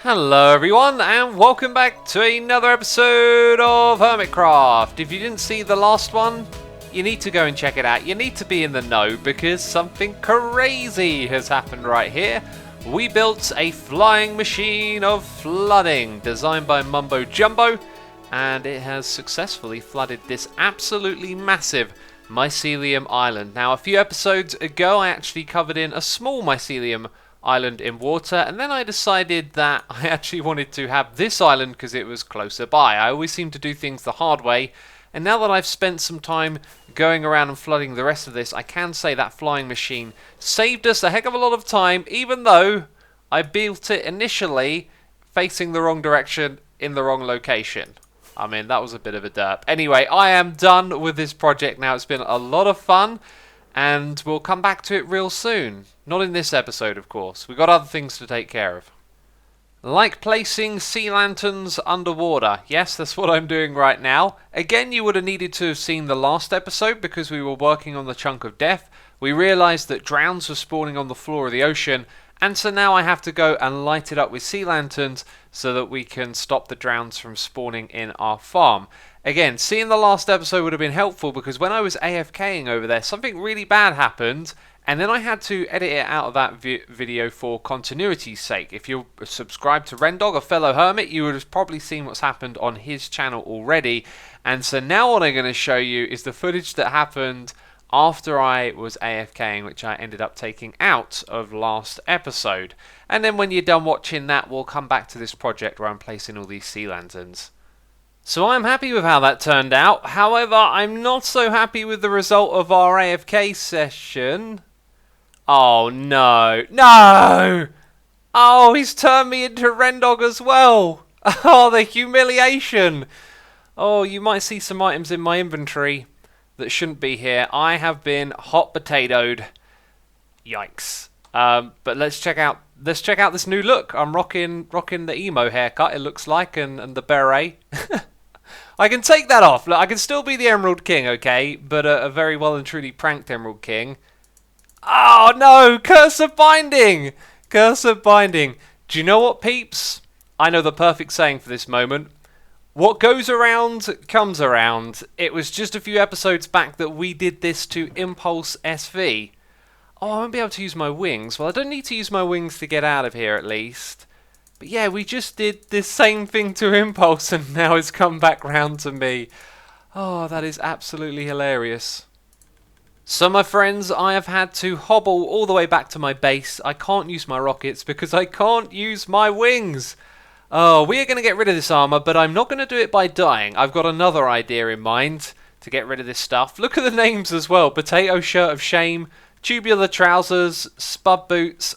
Hello everyone and welcome back to another episode of Hermitcraft. If you didn't see the last one, you need to go and check it out. You need to be in the know because something crazy has happened right here. We built a flying machine of flooding designed by Mumbo Jumbo, and it has successfully flooded this absolutely massive mycelium island. Now, a few episodes ago I actually covered in a small mycelium island in water, and then I decided that I actually wanted to have this island because it was closer by. I always seem to do things the hard way, and now that I've spent some time going around and flooding the rest of this, I can say that flying machine saved us a heck of a lot of time, even though I built it initially facing the wrong direction in the wrong location. I mean, that was a bit of a derp. Anyway, I am done with this project now. It's been a lot of fun, and we'll come back to it real soon. Not in this episode, of course. We've got other things to take care of. Like placing sea lanterns underwater. Yes, that's what I'm doing right now. Again, you would have needed to have seen the last episode because we were working on the chunk of death. We realised that drowns were spawning on the floor of the ocean, and so now I have to go and light it up with sea lanterns so that we can stop the drowns from spawning in our farm. Again, seeing the last episode would have been helpful because when I was AFKing over there, something really bad happened, and then I had to edit it out of that video for continuity's sake. If you're subscribed to Rendog, a fellow hermit, you would have probably seen what's happened on his channel already. And so now what I'm going to show you is the footage that happened after I was AFKing, which I ended up taking out of last episode. And then when you're done watching that, we'll come back to this project where I'm placing all these sea lanterns. So I'm happy with how that turned out. However, I'm not so happy with the result of our AFK session. Oh no. No! Oh, he's turned me into Rendog as well. Oh, the humiliation. Oh, you might see some items in my inventory that shouldn't be here. I have been hot potatoed. Yikes. But let's check out this new look. I'm rocking the emo haircut, it looks like, and the beret. I can take that off. Look, I can still be the Emerald King, okay? But a very well and truly pranked Emerald King. Oh no! Curse of Binding! Curse of Binding. Do you know what, peeps? I know the perfect saying for this moment. What goes around comes around. It was just a few episodes back that we did this to Impulse SV. Oh, I won't be able to use my wings. Well, I don't need to use my wings to get out of here at least. But yeah, we just did this same thing to Impulse and now it's come back round to me. Oh, that is absolutely hilarious. So my friends, I have had to hobble all the way back to my base. I can't use my rockets because I can't use my wings. Oh, we are going to get rid of this armor, but I'm not going to do it by dying. I've got another idea in mind to get rid of this stuff. Look at the names as well. Potato Shirt of Shame, Tubular Trousers, Spud Boots.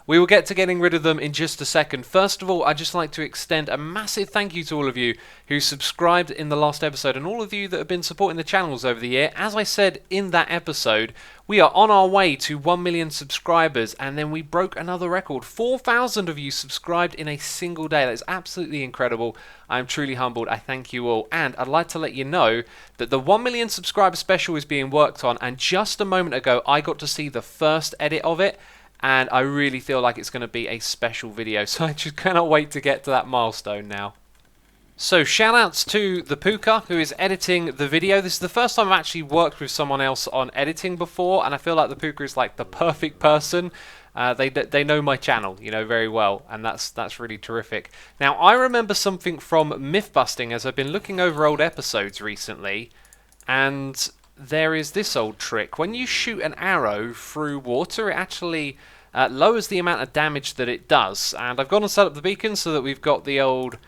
We will get to getting rid of them in just a second. First of all, I'd just like to extend a massive thank you to all of you who subscribed in the last episode and all of you that have been supporting the channels over the year. As I said in that episode, we are on our way to 1 million subscribers, and then we broke another record. 4,000 of you subscribed in a single day. That is absolutely incredible. I'm truly humbled. I thank you all. And I'd like to let you know that the 1 million subscriber special is being worked on, and just a moment ago I got to see the first edit of it. And I really feel like it's going to be a special video, so I just cannot wait to get to that milestone now. So shoutouts to the Puka who is editing the video. This is the first time I've actually worked with someone else on editing before, and I feel like the Puka is like the perfect person. They know my channel, you know, very well, and that's really terrific. Now I remember something from myth busting as I've been looking over old episodes recently, and there is this old trick. When you shoot an arrow through water, it actually lowers the amount of damage that it does. And I've gone and set up the beacon so that we've got the old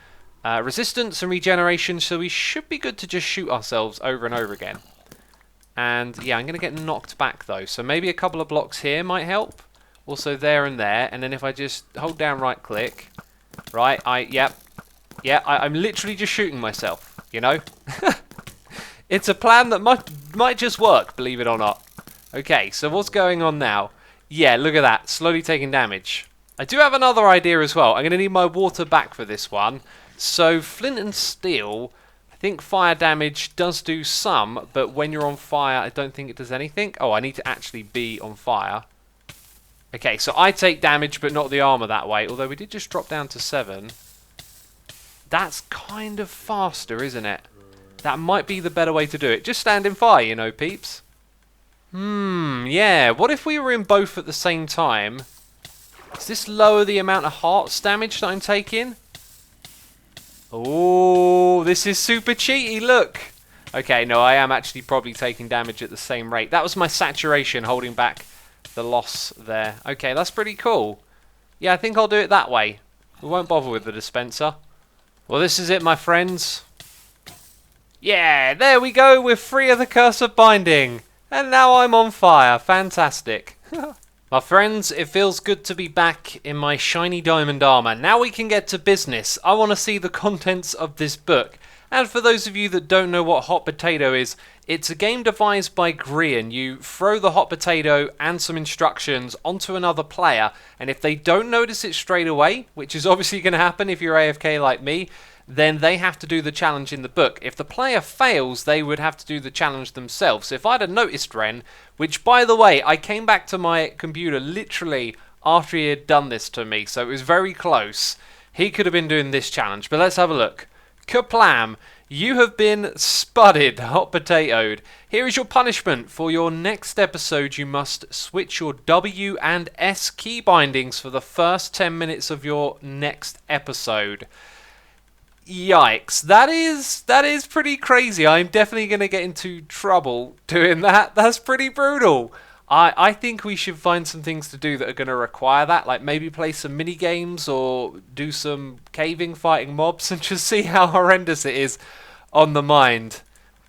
resistance and regeneration, so we should be good to just shoot ourselves over and over again. And yeah, I'm going to get knocked back though, so maybe a couple of blocks here might help. Also there and there, and then if I just hold down right click, right, I'm literally just shooting myself, you know? It's a plan that might just work, believe it or not. Okay, so what's going on now? Yeah, look at that, slowly taking damage. I do have another idea as well. I'm going to need my water back for this one. So flint and steel, I think fire damage does do some, but when you're on fire, I don't think it does anything. Oh, I need to actually be on fire. Okay, so I take damage, but not the armor that way. Although we did just drop down to 7. That's kind of faster, isn't it? That might be the better way to do it. Just stand in fire, you know, peeps. Yeah. What if we were in both at the same time? Does this lower the amount of hearts damage that I'm taking? Oh, this is super cheaty, look. Okay, no, I am actually probably taking damage at the same rate. That was my saturation holding back the loss there. Okay, that's pretty cool. Yeah, I think I'll do it that way. We won't bother with the dispenser. Well, this is it, my friends. Yeah, there we go. We're free of the curse of binding. And now I'm on fire. Fantastic. My friends, it feels good to be back in my shiny diamond armor. Now we can get to business. I want to see the contents of this book. And for those of you that don't know what Hot Potato is, it's a game devised by Grian. You throw the hot potato and some instructions onto another player, and if they don't notice it straight away, which is obviously going to happen if you're AFK like me, then they have to do the challenge in the book. If the player fails, they would have to do the challenge themselves. So if I'd have noticed Ren, which by the way, I came back to my computer literally after he had done this to me, so it was very close, he could have been doing this challenge. But let's have a look. Kaplam! You have been spudded, hot potatoed. Here is your punishment. For your next episode, you must switch your W and S key bindings for the first 10 minutes of your next episode. Yikes. That is pretty crazy. I'm definitely going to get into trouble doing that. That's pretty brutal. I think we should find some things to do that are going to require that, like maybe play some mini games or do some caving, fighting mobs, and just see how horrendous it is on the mind.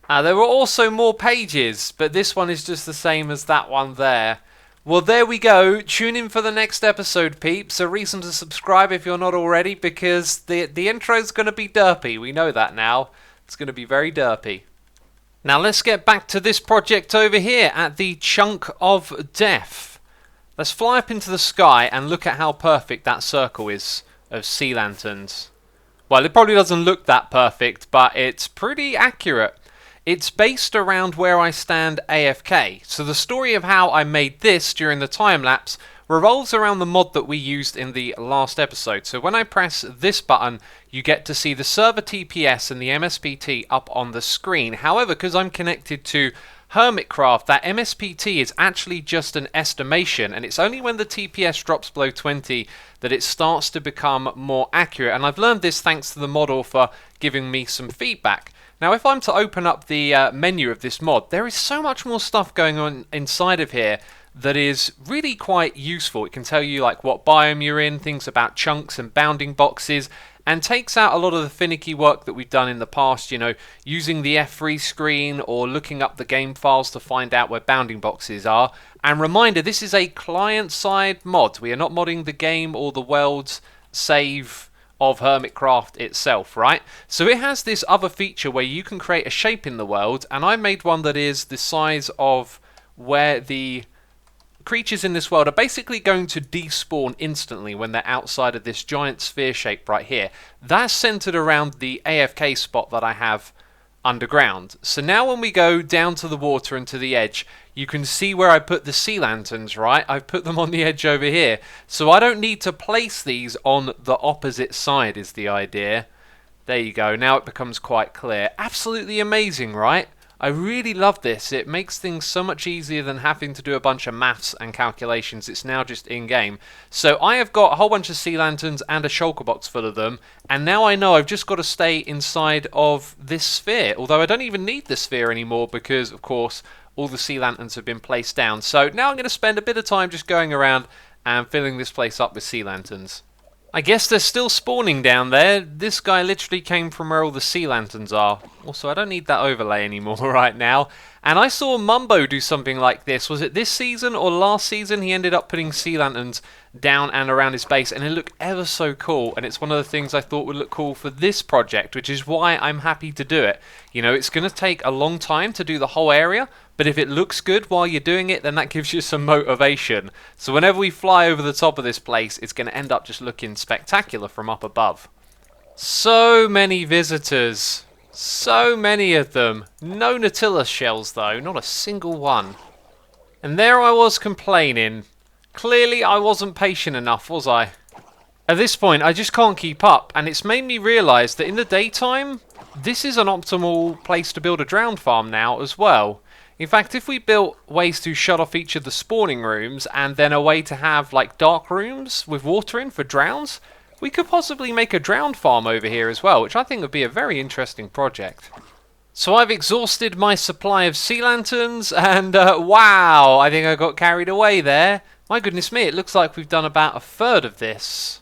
There were also more pages, but this one is just the same as that one there. Well, there we go. Tune in for the next episode, peeps. A reason to subscribe if you're not already, because the intro's going to be derpy. We know that now. It's going to be very derpy. Now let's get back to this project over here at the Chunk of Death. Let's fly up into the sky and look at how perfect that circle is of sea lanterns. Well, it probably doesn't look that perfect, but it's pretty accurate. It's based around where I stand AFK. So the story of how I made this during the time lapse revolves around the mod that we used in the last episode. So when I press this button, you get to see the server TPS and the MSPT up on the screen. However, because I'm connected to Hermitcraft, that MSPT is actually just an estimation, and it's only when the TPS drops below 20 that it starts to become more accurate. And I've learned this thanks to the model for giving me some feedback. Now, if I'm to open up the menu of this mod, there is so much more stuff going on inside of here that is really quite useful. It can tell you like what biome you're in, things about chunks and bounding boxes, and takes out a lot of the finicky work that we've done in the past, you know, using the F3 screen or looking up the game files to find out where bounding boxes are. And reminder, this is a client-side mod. We are not modding the game or the world's save of Hermitcraft itself, right? So it has this other feature where you can create a shape in the world, and I made one that is the size of where the creatures in this world are basically going to despawn instantly when they're outside of this giant sphere shape right here. That's centered around the AFK spot that I have underground. So now when we go down to the water and to the edge, you can see where I put the sea lanterns, right? I've put them on the edge over here. So I don't need to place these on the opposite side is the idea. There you go. Now it becomes quite clear. Absolutely amazing, right? I really love this. It makes things so much easier than having to do a bunch of maths and calculations. It's now just in-game. So I have got a whole bunch of sea lanterns and a shulker box full of them, and now I know I've just got to stay inside of this sphere, although I don't even need the sphere anymore because, of course, all the sea lanterns have been placed down. So now I'm going to spend a bit of time just going around and filling this place up with sea lanterns. I guess they're still spawning down there. This guy literally came from where all the sea lanterns are. Also, I don't need that overlay anymore right now. And I saw Mumbo do something like this. Was it this season or last season? He ended up putting sea lanterns down and around his base, and it looked ever so cool. And it's one of the things I thought would look cool for this project, which is why I'm happy to do it. You know, it's going to take a long time to do the whole area, but if it looks good while you're doing it, then that gives you some motivation. So whenever we fly over the top of this place, it's going to end up just looking spectacular from up above. So many visitors. So many of them. No Nautilus shells though, not a single one. And there I was complaining Clearly I wasn't patient enough, was I? At this point, I just can't keep up, and it's made me realise that in the daytime, this is an optimal place to build a drowned farm now as well. In fact, if we built ways to shut off each of the spawning rooms, and then a way to have like dark rooms with water in for drowns, we could possibly make a drowned farm over here as well, which I think would be a very interesting project. So I've exhausted my supply of sea lanterns, and wow, I think I got carried away there. My goodness me, it looks like we've done about a third of this.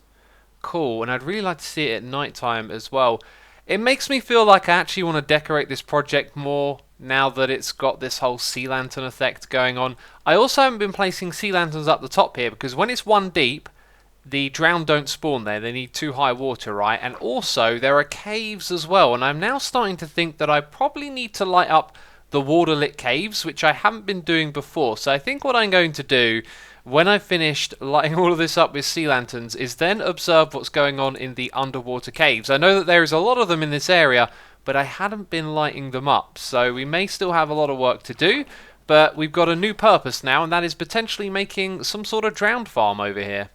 Cool, and I'd really like to see it at night time as well. It makes me feel like I actually want to decorate this project more now that it's got this whole sea lantern effect going on. I also haven't been placing sea lanterns up the top here because when it's one deep, the drowned don't spawn there. They need too high water, right? And also, there are caves as well. And I'm now starting to think that I probably need to light up the water-lit caves, which I haven't been doing before. So I think what I'm going to do, when I've finished lighting all of this up with sea lanterns, is then observe what's going on in the underwater caves. I know that there is a lot of them in this area, but I hadn't been lighting them up. So we may still have a lot of work to do, but we've got a new purpose now, and that is potentially making some sort of drowned farm over here.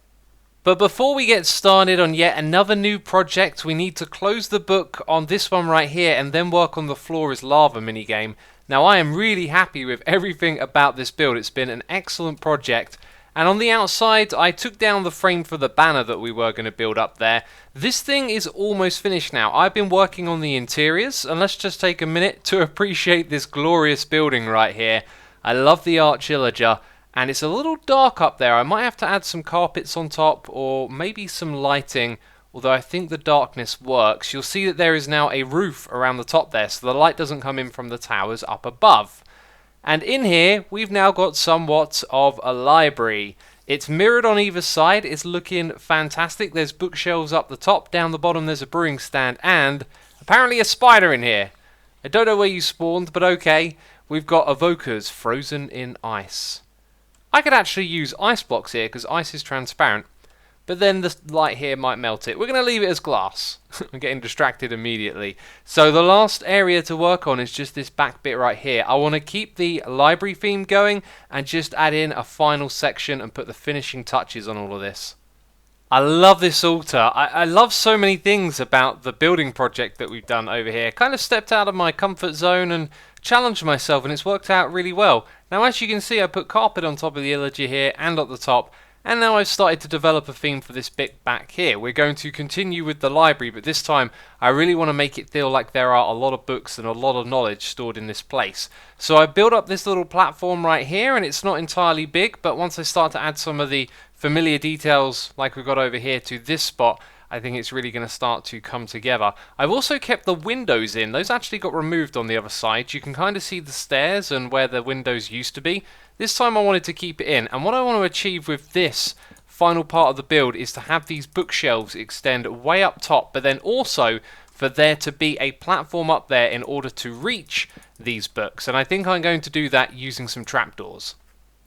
But before we get started on yet another new project, we need to close the book on this one right here and then work on the Floor is Lava minigame. Now I am really happy with everything about this build. It's been an excellent project. And on the outside, I took down the frame for the banner that we were going to build up there. This thing is almost finished now. I've been working on the interiors, and let's just take a minute to appreciate this glorious building right here. I love the archillager. And it's a little dark up there. I might have to add some carpets on top or maybe some lighting, although I think the darkness works. You'll see that there is now a roof around the top there, so the light doesn't come in from the towers up above. And in here, we've now got somewhat of a library. It's mirrored on either side. It's looking fantastic. There's bookshelves up the top. Down the bottom, there's a brewing stand and apparently a spider in here. I don't know where you spawned, but okay. We've got evokers frozen in ice. I could actually use ice blocks here because ice is transparent, but then the light here might melt it. We're going to leave it as glass. I'm getting distracted immediately. So the last area to work on is just this back bit right here. I want to keep the library theme going and just add in a final section and put the finishing touches on all of this. I love this altar. I love so many things about the building project that we've done over here. Kind of stepped out of my comfort zone and challenged myself, and it's worked out really well. Now as you can see, I put carpet on top of the illager here and at the top, and now I've started to develop a theme for this bit back here. We're going to continue with the library, but this time I really want to make it feel like there are a lot of books and a lot of knowledge stored in this place. So I built up this little platform right here, and it's not entirely big, but once I start to add some of the familiar details like we've got over here to this spot, I think it's really going to start to come together. I've also kept the windows in. Those actually got removed on the other side. You can kind of see the stairs and where the windows used to be. This time I wanted to keep it in. And what I want to achieve with this final part of the build is to have these bookshelves extend way up top, but then also for there to be a platform up there in order to reach these books. And I think I'm going to do that using some trapdoors.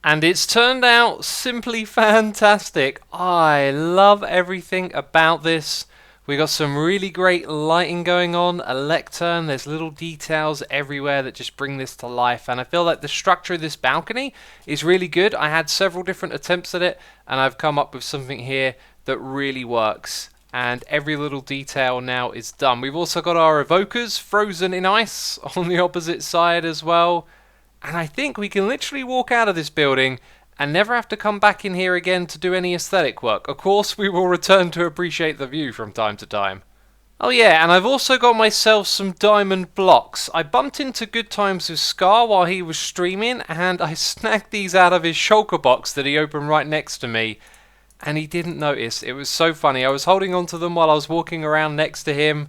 And it's turned out simply fantastic. I love everything about this. We got some really great lighting going on, a lectern, there's little details everywhere that just bring this to life, and I feel like the structure of this balcony is really good. I had several different attempts at it, and I've come up with something here that really works. And every little detail now is done. We've also got our evokers frozen in ice on the opposite side as well. And I think we can literally walk out of this building and never have to come back in here again to do any aesthetic work. Of course, we will return to appreciate the view from time to time. Oh yeah, and I've also got myself some diamond blocks. I bumped into Good Times with Scar while he was streaming, and I snagged these out of his shulker box that he opened right next to me. And he didn't notice. It was so funny. I was holding on to them while I was walking around next to him.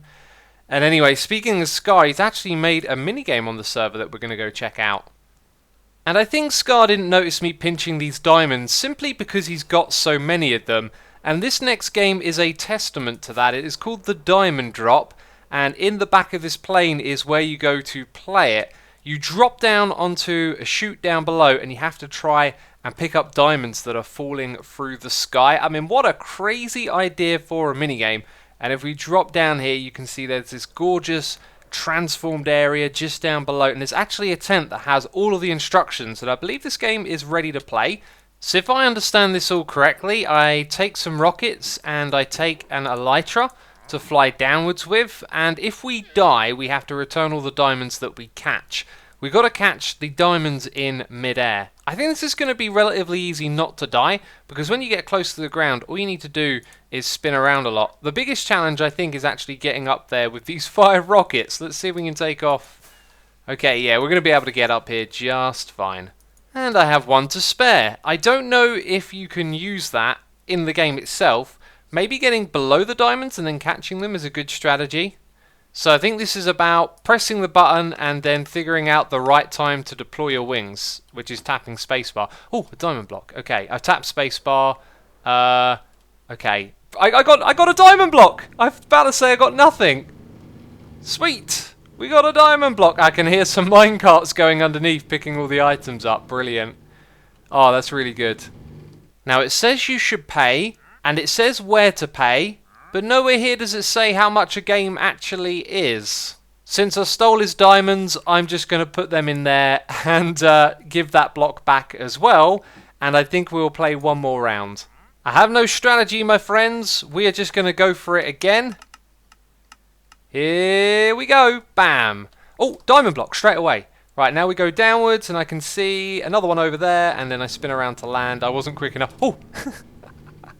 And anyway, speaking of Scar, he's actually made a minigame on the server that we're going to go check out. And I think Scar didn't notice me pinching these diamonds simply because he's got so many of them. And this next game is a testament to that. It is called the Diamond Drop. And in the back of this plane is where you go to play it. You drop down onto a chute down below and you have to try and pick up diamonds that are falling through the sky. I mean, what a crazy idea for a minigame. And if we drop down here, you can see there's this gorgeous transformed area just down below, and there's actually a tent that has all of the instructions, and I believe this game is ready to play. So if I understand this all correctly, I take some rockets and I take an elytra to fly downwards with, and if we die, we have to return all the diamonds that we catch. We've got to catch the diamonds in mid-air. I think this is going to be relatively easy not to die, because when you get close to the ground, all you need to do is spin around a lot. The biggest challenge, I think, is actually getting up there with these 5 rockets. Let's see if we can take off. Okay, yeah, we're going to be able to get up here just fine. And I have 1 to spare. I don't know if you can use that in the game itself. Maybe getting below the diamonds and then catching them is a good strategy. So I think this is about pressing the button and then figuring out the right time to deploy your wings, which is tapping spacebar. Oh, a diamond block. Okay, I've tapped spacebar. Okay. I got a diamond block! I was about to say I got nothing. Sweet! We got a diamond block. I can hear some minecarts going underneath, picking all the items up. Brilliant. Oh, that's really good. Now, it says you should pay, and it says where to pay, but nowhere here does it say how much a game actually is. Since I stole his diamonds, I'm just going to put them in there and give that block back as well, and I think we'll play one more round. I have no strategy, my friends. We are just going to go for it again. Here we go. Bam. Oh, diamond block straight away. Right, now we go downwards and I can see another one over there, and then I spin around to land. I wasn't quick enough. Oh,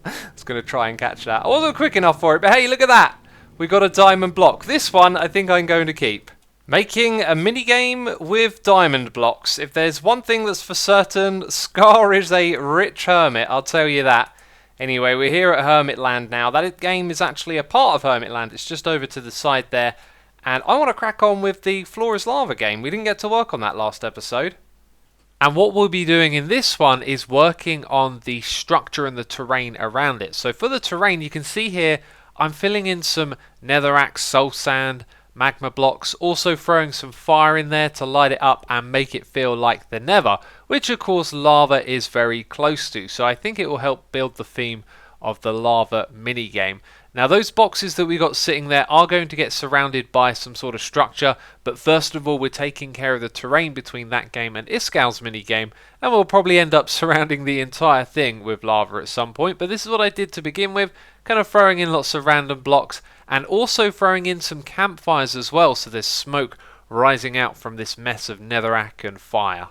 I was going to try and catch that. I wasn't quick enough for it, but hey, look at that. We got a diamond block. This one I think I'm going to keep. Making a minigame with diamond blocks. If there's one thing that's for certain, Scar is a rich hermit, I'll tell you that. Anyway, we're here at Hermitland now. That game is actually a part of Hermitland. It's just over to the side there. And I want to crack on with the Floor is Lava game. We didn't get to work on that last episode. And what we'll be doing in this one is working on the structure and the terrain around it. So for the terrain, you can see here, I'm filling in some netherrack, soul sand, magma blocks, also throwing some fire in there to light it up and make it feel like the nether, which of course lava is very close to, so I think it will help build the theme of the lava minigame. Now those boxes that we got sitting there are going to get surrounded by some sort of structure, but first of all we're taking care of the terrain between that game and Iskal's minigame, and we'll probably end up surrounding the entire thing with lava at some point, but this is what I did to begin with, kind of throwing in lots of random blocks, and also throwing in some campfires as well, so there's smoke rising out from this mess of netherrack and fire.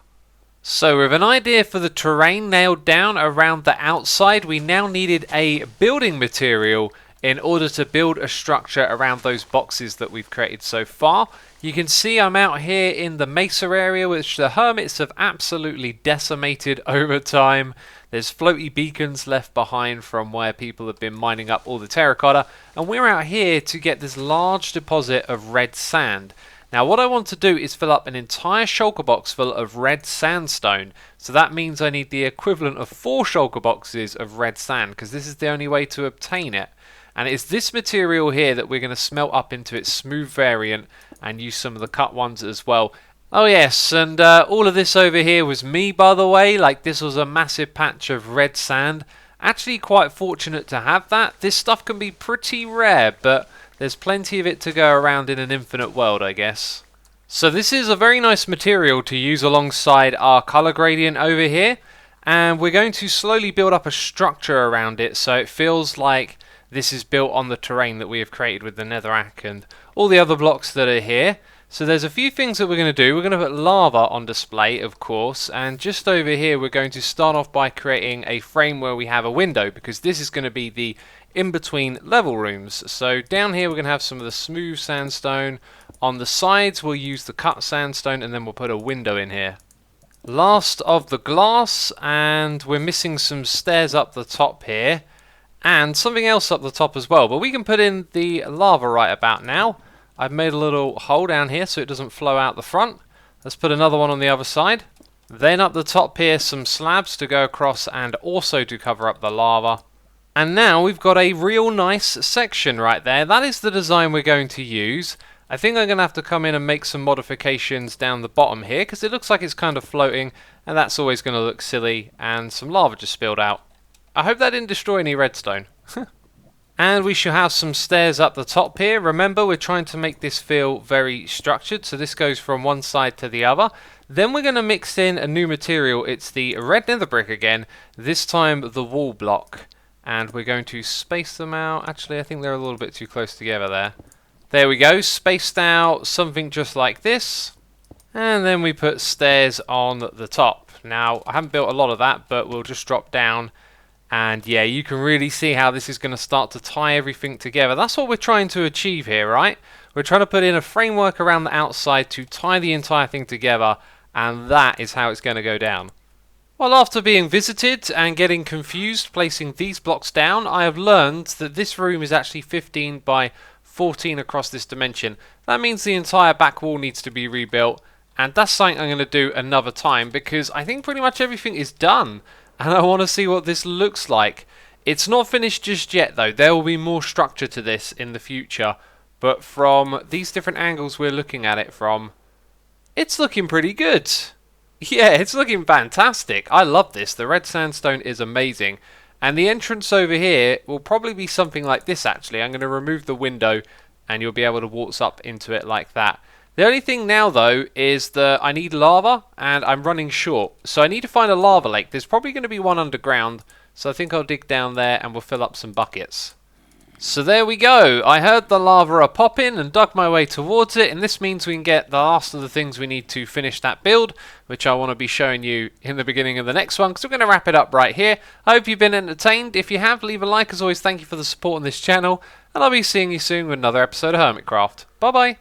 So with an idea for the terrain nailed down around the outside, we now needed a building material in order to build a structure around those boxes that we've created so far. You can see I'm out here in the mesa area, which the hermits have absolutely decimated over time. There's floaty beacons left behind from where people have been mining up all the terracotta, and we're out here to get this large deposit of red sand. Now what I want to do is fill up an entire shulker box full of red sandstone, so that means I need the equivalent of 4 shulker boxes of red sand, because this is the only way to obtain it. And it's this material here that we're going to smelt up into its smooth variant and use some of the cut ones as well. Oh yes, and all of this over here was me, by the way. Like, this was a massive patch of red sand. Actually quite fortunate to have that. This stuff can be pretty rare, but there's plenty of it to go around in an infinite world, I guess. So this is a very nice material to use alongside our color gradient over here, and we're going to slowly build up a structure around it so it feels like this is built on the terrain that we have created with the netherrack and all the other blocks that are here. So there's a few things that we're going to do. We're going to put lava on display, of course, and just over here we're going to start off by creating a frame where we have a window, because this is going to be the in-between level rooms. So down here we're going to have some of the smooth sandstone. On the sides we'll use the cut sandstone, and then we'll put a window in here. Last of the glass, and we're missing some stairs up the top here. And something else up the top as well, but we can put in the lava right about now. I've made a little hole down here so it doesn't flow out the front. Let's put another one on the other side. Then up the top here, some slabs to go across and also to cover up the lava. And now we've got a real nice section right there. That is the design we're going to use. I think I'm going to have to come in and make some modifications down the bottom here, because it looks like it's kind of floating, and that's always going to look silly, and some lava just spilled out. I hope that didn't destroy any redstone. And we shall have some stairs up the top here. Remember, we're trying to make this feel very structured, so this goes from one side to the other. Then we're going to mix in a new material. It's the red nether brick again, this time the wall block. And we're going to space them out. Actually, I think they're a little bit too close together there. There we go, spaced out something just like this. And then we put stairs on the top. Now, I haven't built a lot of that, but we'll just drop down. And yeah, you can really see how this is going to start to tie everything together. That's what we're trying to achieve here, right? We're trying to put in a framework around the outside to tie the entire thing together. And that is how it's going to go down. Well, after being visited and getting confused placing these blocks down, I have learned that this room is actually 15 by 14 across this dimension. That means the entire back wall needs to be rebuilt, and that's something I'm going to do another time because I think pretty much everything is done, and I want to see what this looks like. It's not finished just yet though, there will be more structure to this in the future, but from these different angles we're looking at it from, it's looking pretty good. Yeah, it's looking fantastic. I love this. The red sandstone is amazing. And the entrance over here will probably be something like this actually. I'm going to remove the window and you'll be able to waltz up into it like that. The only thing now though is that I need lava and I'm running short. So I need to find a lava lake. There's probably going to be one underground. So I think I'll dig down there and we'll fill up some buckets. So there we go. I heard the lava pop in and dug my way towards it, and this means we can get the last of the things we need to finish that build, which I want to be showing you in the beginning of the next one, because we're going to wrap it up right here. I hope you've been entertained. If you have, leave a like. As always, thank you for the support on this channel, and I'll be seeing you soon with another episode of Hermitcraft. Bye bye.